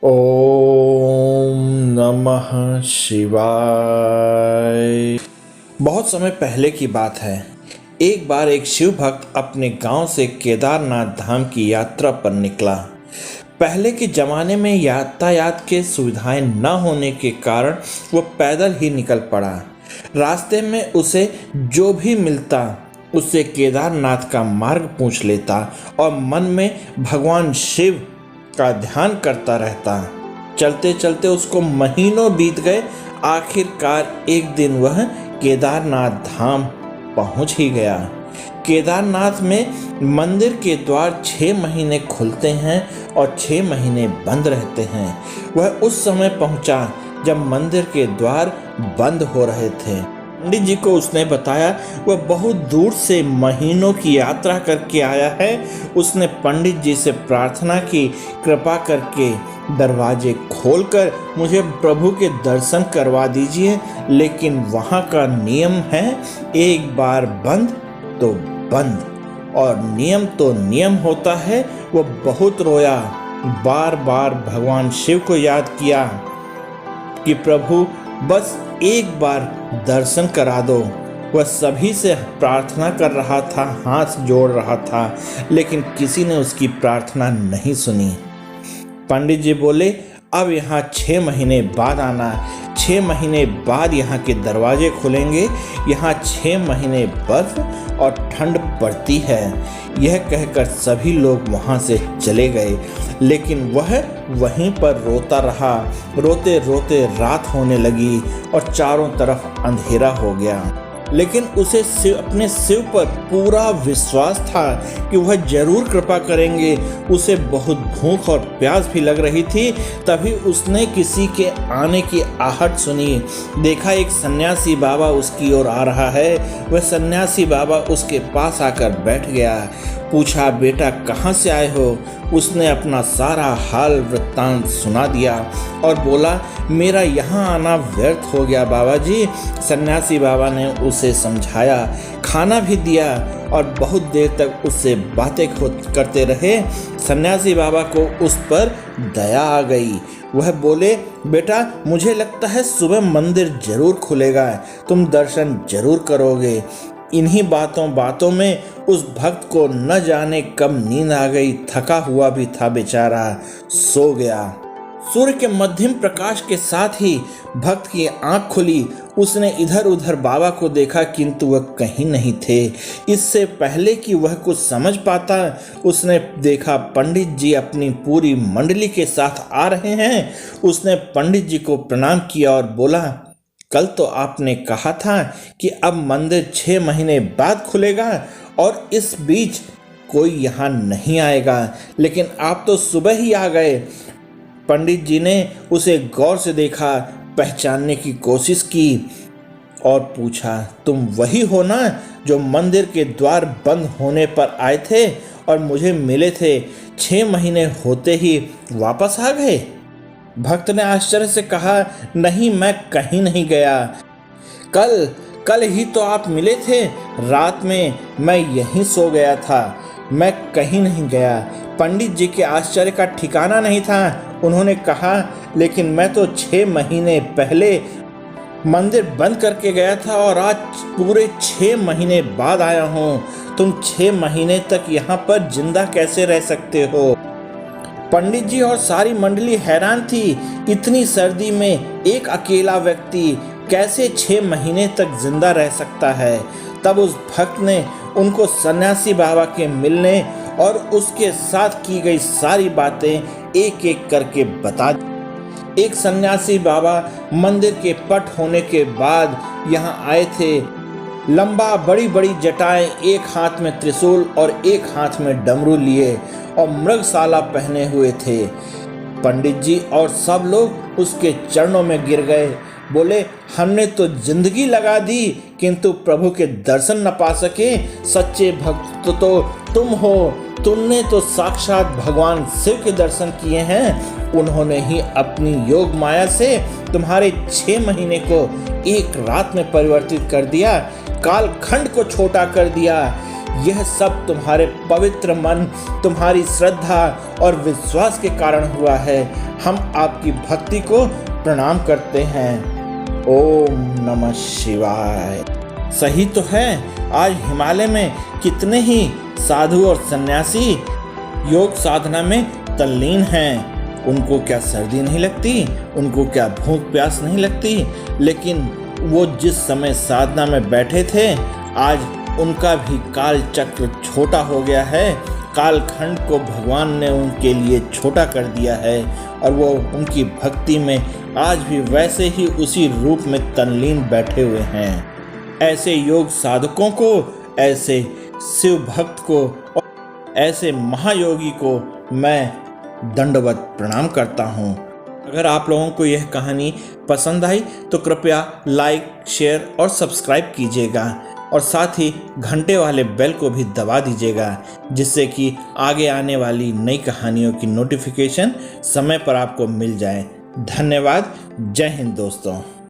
ओम नमः शिवाय। बहुत समय पहले की बात है। एक बार एक शिव भक्त अपने गांव से केदारनाथ धाम की यात्रा पर निकला। पहले के जमाने में यातायात के सुविधाएं न होने के कारण वो पैदल ही निकल पड़ा। रास्ते में उसे जो भी मिलता उससे केदारनाथ का मार्ग पूछ लेता और मन में भगवान शिव का ध्यान करता रहता। चलते चलते उसको महीनों बीत गए। आखिरकार एक दिन वह केदारनाथ धाम पहुंच ही गया। केदारनाथ में मंदिर के द्वार 6 महीने खुलते हैं और 6 महीने बंद रहते हैं। वह उस समय पहुंचा जब मंदिर के द्वार बंद हो रहे थे। पंडित जी को उसने बताया वह बहुत दूर से महीनों की यात्रा करके आया है। उसने पंडित जी से प्रार्थना की, कृपा करके दरवाजे खोलकर मुझे प्रभु के दर्शन करवा दीजिए। लेकिन वहाँ का नियम है, एक बार बंद तो बंद, और नियम तो नियम होता है। वह बहुत रोया, बार बार भगवान शिव को याद किया कि प्रभु बस एक बार दर्शन करा दो। वह सभी से प्रार्थना कर रहा था, हाथ जोड़ रहा था, लेकिन किसी ने उसकी प्रार्थना नहीं सुनी। पंडित जी बोले, अब यहाँ 6 महीने बाद आना। 6 महीने बाद यहाँ के दरवाजे खुलेंगे। यहाँ 6 महीने बर्फ और ठंड पड़ती है। यह कहकर सभी लोग वहाँ से चले गए, लेकिन वह वहीं पर रोता रहा। रोते रोते रात होने लगी और चारों तरफ अंधेरा हो गया। लेकिन उसे अपने शिव पर पूरा विश्वास था कि वह जरूर कृपा करेंगे। उसे बहुत भूख और प्यास भी लग रही थी। तभी उसने किसी के आने की आहट सुनी। देखा एक सन्यासी बाबा उसकी ओर आ रहा है। वह सन्यासी बाबा उसके पास आकर बैठ गया। पूछा, बेटा कहाँ से आए हो? उसने अपना सारा हाल वृत्तांत सुना दिया और बोला, मेरा यहाँ आना व्यर्थ हो गया बाबा जी। सन्यासी बाबा ने उसे समझाया, खाना भी दिया और बहुत देर तक उससे बातें करते रहे। सन्यासी बाबा को उस पर दया आ गई। वह बोले, बेटा मुझे लगता है सुबह मंदिर जरूर खुलेगा, तुम दर्शन जरूर करोगे। इन्हीं बातों में उस भक्त को न जाने कब नींद आ गई। थका हुआ भी था बेचारा, सो गया। सूर्य के मध्यम प्रकाश के साथ ही भक्त की आंख खुली। उसने इधर उधर बाबा को देखा, किंतु वह कहीं नहीं थे। इससे पहले कि वह कुछ समझ पाता, उसने देखा पंडित जी अपनी पूरी मंडली के साथ आ रहे हैं। उसने पंडित जी को प्रणाम किया और बोला, कल तो आपने कहा था कि अब मंदिर 6 महीने बाद खुलेगा और इस बीच कोई यहाँ नहीं आएगा, लेकिन आप तो सुबह ही आ गए। पंडित जी ने उसे गौर से देखा, पहचानने की कोशिश की और पूछा, तुम वही हो ना जो मंदिर के द्वार बंद होने पर आए थे और मुझे मिले थे? 6 महीने होते ही वापस आ गए? भक्त ने आश्चर्य से कहा, नहीं, मैं कहीं नहीं गया। कल ही तो आप मिले थे। रात में मैं यहीं सो गया था, मैं कहीं नहीं गया। पंडित जी के आश्चर्य का ठिकाना नहीं था। उन्होंने कहा, लेकिन मैं तो 6 महीने पहले मंदिर बंद करके गया था और आज पूरे 6 महीने बाद आया हूँ। तुम 6 महीने तक यहाँ पर जिंदा कैसे रह सकते हो? पंडित जी और सारी मंडली हैरान थी। इतनी सर्दी में एक अकेला व्यक्ति कैसे 6 महीने तक जिंदा रह सकता है? तब उस भक्त ने उनको सन्यासी बाबा के मिलने और उसके साथ की गई सारी बातें एक एक करके बता दी। एक सन्यासी बाबा मंदिर के पट होने के बाद यहाँ आए थे। लंबा बड़ी बड़ी जटाएं, एक हाथ में त्रिशूल और एक हाथ में डमरू लिए और मृगशाला पहने हुए थे। पंडित जी और सब लोग उसके चरणों में गिर गए। बोले, हमने तो जिंदगी लगा दी किंतु प्रभु के दर्शन न पा सके। सच्चे भक्त तो तुम हो। तुमने तो साक्षात भगवान शिव के दर्शन किए हैं। उन्होंने ही अपनी योग माया से तुम्हारे 6 महीने को एक रात में परिवर्तित कर दिया, कालखंड को छोटा कर दिया। यह सब तुम्हारे पवित्र मन, तुम्हारी श्रद्धा और विश्वास के कारण हुआ है। हम आपकी भक्ति को प्रणाम करते हैं। ओम नमः शिवाय। सही तो है, आज हिमालय में कितने ही साधु और सन्यासी योग साधना में तल्लीन हैं। उनको क्या सर्दी नहीं लगती, उनको क्या भूख प्यास नहीं लगती, लेकिन वो जिस समय साधना में बैठे थे, आज उनका भी काल चक्र छोटा हो गया है। कालखंड को भगवान ने उनके लिए छोटा कर दिया है और वो उनकी भक्ति में आज भी वैसे ही उसी रूप में तल्लीन बैठे हुए हैं। ऐसे योग साधकों को, ऐसे शिव भक्त को और ऐसे महायोगी को मैं दंडवत प्रणाम करता हूँ। अगर आप लोगों को यह कहानी पसंद आई तो कृपया लाइक, शेयर और सब्सक्राइब कीजिएगा और साथ ही घंटे वाले बेल को भी दबा दीजिएगा, जिससे कि आगे आने वाली नई कहानियों की नोटिफिकेशन समय पर आपको मिल जाए। धन्यवाद। जय हिंद दोस्तों।